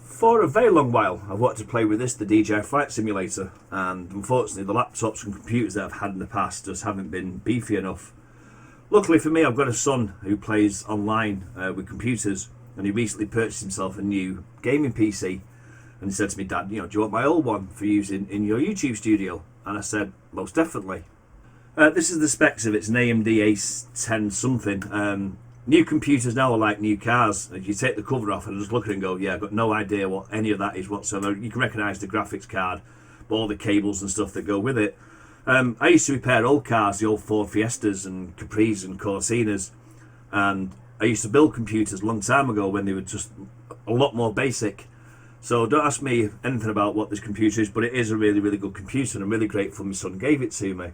For a very long while I've wanted to play with this, the DJI flight simulator, and unfortunately the laptops and computers that I've had in the past just haven't been beefy enough. Luckily for me, I've got a son who plays online with computers, and he recently purchased himself a new gaming PC, and he said to me, "Dad, do you want my old one for using in your YouTube studio?" And I said, "Most definitely." This is the specs of it. It's an AMD A10 something. New computers now are like new cars. If you take the cover off and just look at it and go, yeah, I've got no idea what any of that is whatsoever. You can recognise the graphics card, but all the cables and stuff that go with it. I used to repair old cars, the old Ford Fiestas and Capris and Corsinas, and I used to build computers a long time ago when they were just a lot more basic. So don't ask me anything about what this computer is, but it is a really, really good computer, and I'm really grateful my son gave it to me.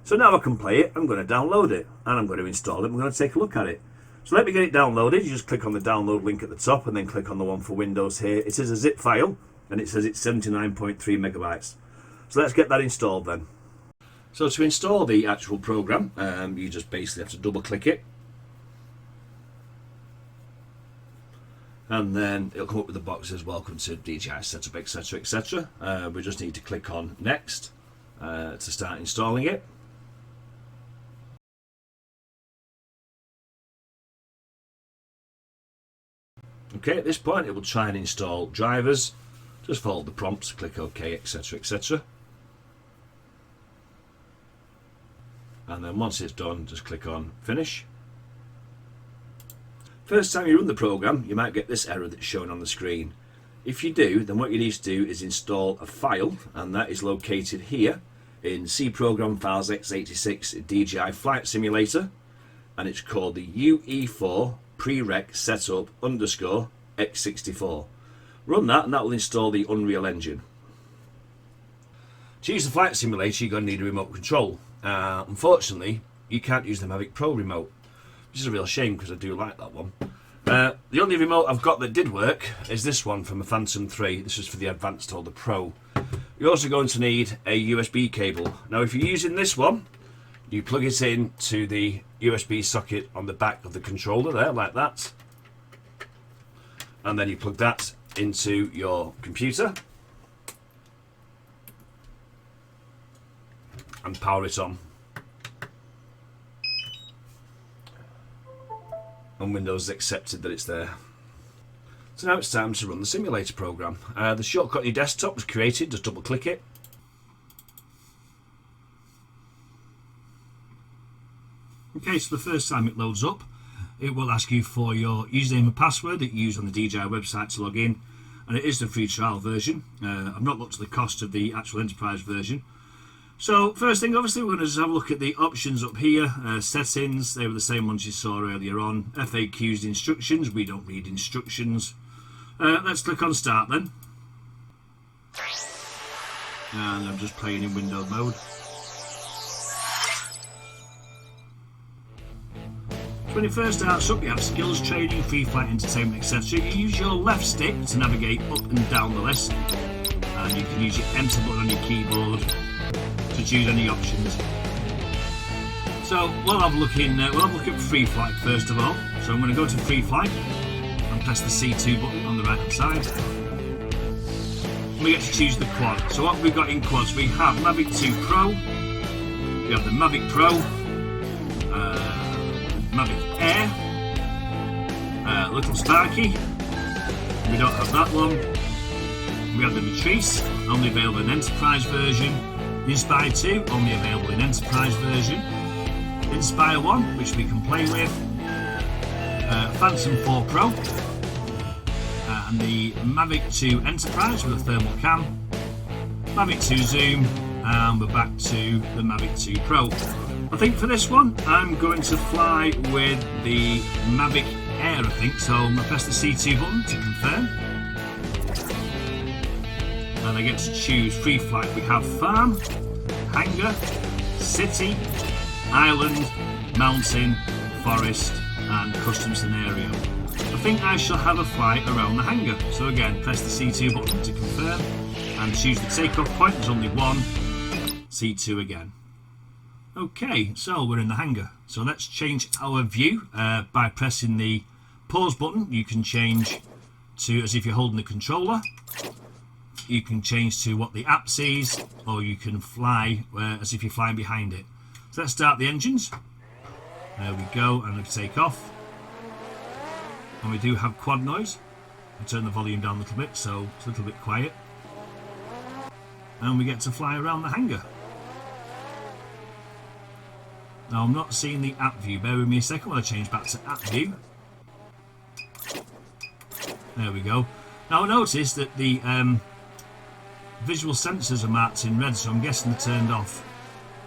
So now I can play it, I'm going to download it, and I'm going to install it, I'm going to take a look at it. So let me get it downloaded. You just click on the download link at the top and then click on the one for Windows here. It is a zip file and it says it's 79.3 megabytes. So let's get that installed then. So to install the actual program, you just basically have to double click it. And then it'll come up with the box as welcome to DJI setup, etc, etc. We just need to click on next to start installing it. Okay, at this point it will try and install drivers. Just follow the prompts, click OK, etc, etc. And then once it's done, just click on finish. First time you run the program, you might get this error that's shown on the screen. If you do, then what you need to do is install a file, and that is located here in C Program Files x86 DJI Flight Simulator, and it's called the UE4 prereq setup _ x64. Run that and that will install the Unreal Engine. To use the flight simulator, you're going to need a remote control. Unfortunately, you can't use the Mavic Pro remote, which is a real shame because I do like that one. The only remote I've got that did work is this one from a Phantom 3. This is for the Advanced or the Pro. You're also going to need a USB cable. Now if you're using this one, you plug it in to the USB socket on the back of the controller there, like that. And then you plug that into your computer and power it on. And Windows has accepted that it's there. So now it's time to run the simulator program. The shortcut on your desktop was created, just double click it. Okay, so the first time it loads up, it will ask you for your username and password that you use on the DJI website to log in, and it is the free trial version. I've not looked at the cost of the actual enterprise version. So first thing, obviously, we're going to just have a look at the options up here. Settings, they were the same ones you saw earlier on. FAQs, instructions, we don't read instructions. Let's click on start then. And I'm just playing in Windows mode. When it first starts up, you have skills, training, free flight, entertainment, etc. You use your left stick to navigate up and down the list, and you can use your enter button on your keyboard to choose any options. So we'll have a look at free flight first of all. So I'm going to go to free flight and press the C2 button on the right hand side. And we get to choose the quad. So what we've got in quads, we have Mavic 2 Pro, we have the Mavic Pro, Mavic Air, Little Starkey, we don't have that one. We have the Matrice, only available in Enterprise version. The Inspire 2, only available in Enterprise version. Inspire 1, which we can play with. Phantom 4 Pro. And the Mavic 2 Enterprise with a thermal cam. Mavic 2 Zoom, and we're back to the Mavic 2 Pro. I think for this one, I'm going to fly with the Mavic Air, I think. So I'm going to press the C2 button to confirm. And I get to choose free flight. We have farm, hangar, city, island, mountain, forest, and custom scenario. I think I shall have a flight around the hangar. So again, press the C2 button to confirm and choose the takeoff point. There's only one. C2 again. Okay, so we're in the hangar. So let's change our view by pressing the pause button. You can change to as if you're holding the controller. You can change to what the app sees, or you can fly as if you're flying behind it. So let's start the engines. There we go, and we take off. And we do have quad noise. I turn the volume down a little bit so it's a little bit quiet. And we get to fly around the hangar. Now I'm not seeing the app view. Bear with me a second while I change back to app view. There we go. Now I noticed that the visual sensors are marked in red, so I'm guessing they're turned off.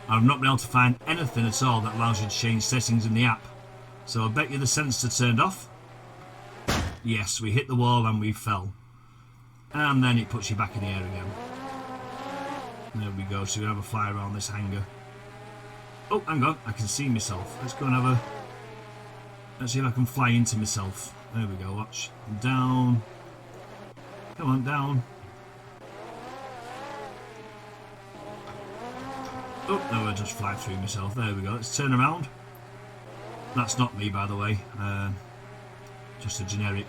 I've not been able to find anything at all that allows you to change settings in the app. So I bet you the sensors are turned off. Yes, we hit the wall and we fell. And then it puts you back in the air again. There we go, so we have a fly around this hangar. Oh, hang on, I can see myself. Let's go and have a... Let's see if I can fly into myself. There we go, watch. Down. Come on, down. Oh, no, I just fly through myself. There we go, let's turn around. That's not me, by the way. Just a generic,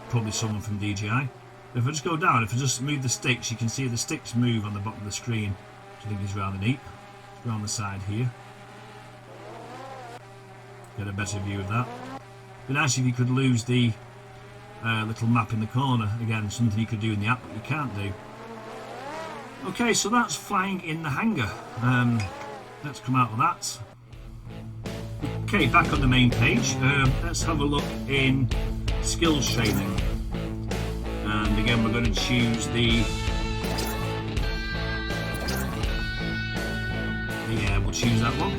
probably someone from DJI. If I just go down, if I just move the sticks, you can see the sticks move on the bottom of the screen, which I think is rather neat. It's around the side here. Get a better view of that. It'd be nice if you could lose the little map in the corner. Again, something you could do in the app, but you can't do. Okay, so that's flying in the hangar. Let's come out of that. Okay, back on the main page. Let's have a look in skills training. And again, we're going to choose we'll choose that one.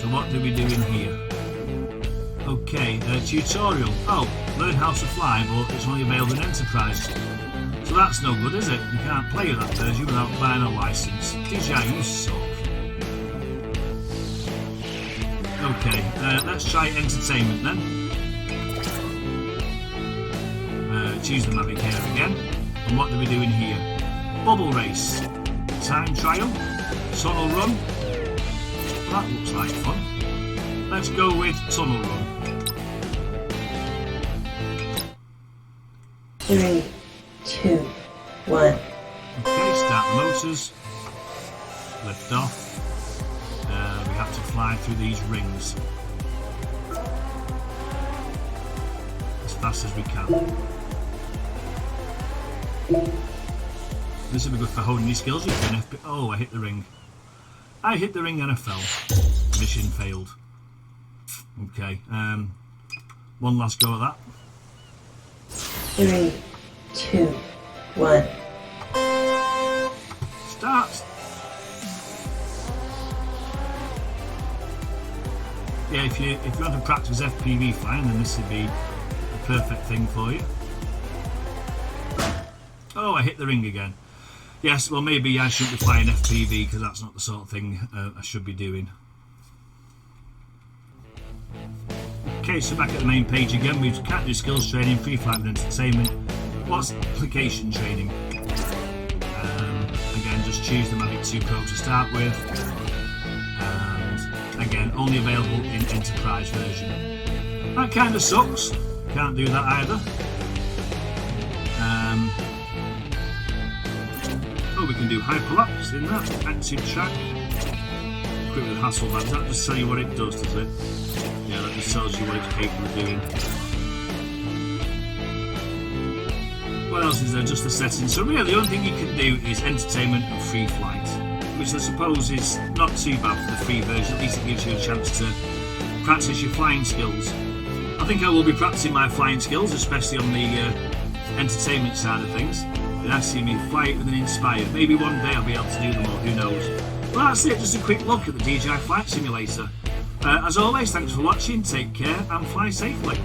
So what do we do in here? Okay, tutorial. Oh, learn how to fly, but it's only available in Enterprise. So that's no good, is it? You can't play with that version without buying a license. DJI, you suck. Okay, let's try entertainment then. Choose the Mavic Air again. And what do we do in here? Bubble race, time trial, tunnel run. That looks like fun. Let's go with tunnel run. 3, 2, 1. Okay, start the motors. Lift off. We have to fly through these rings as fast as we can. This would be good for holding these skills. Oh, I hit the ring. I hit the ring and I fell. Mission failed. Okay, one last go at that. 3, 2, 1. Start. Yeah, if you want to practice FPV flying, then this would be the perfect thing for you. Oh, I hit the ring again. Yes, well maybe I shouldn't be flying FPV because that's not the sort of thing I should be doing. Okay, so back at the main page again, we can't do skills training, free flight and entertainment. What's application training? Again, just choose the Mavic 2 Pro to start with. And again, only available in Enterprise version. That kind of sucks. Can't do that either. Oh, we can do hyperlapse in that. Active track. Quick with Hasselblad. Does that just tell you what it does it? Yeah, that just tells you what it's capable of doing. What else is there? Just the settings. So really, the only thing you can do is entertainment and free flight, which I suppose is not too bad for the free version. At least it gives you a chance to practice your flying skills. I think I will be practicing my flying skills, especially on the entertainment side of things. And I see me fly it with an Inspired. Maybe one day I'll be able to do them all, who knows. Well, that's it, just a quick look at the DJI Flight Simulator. As always, thanks for watching, take care and fly safely.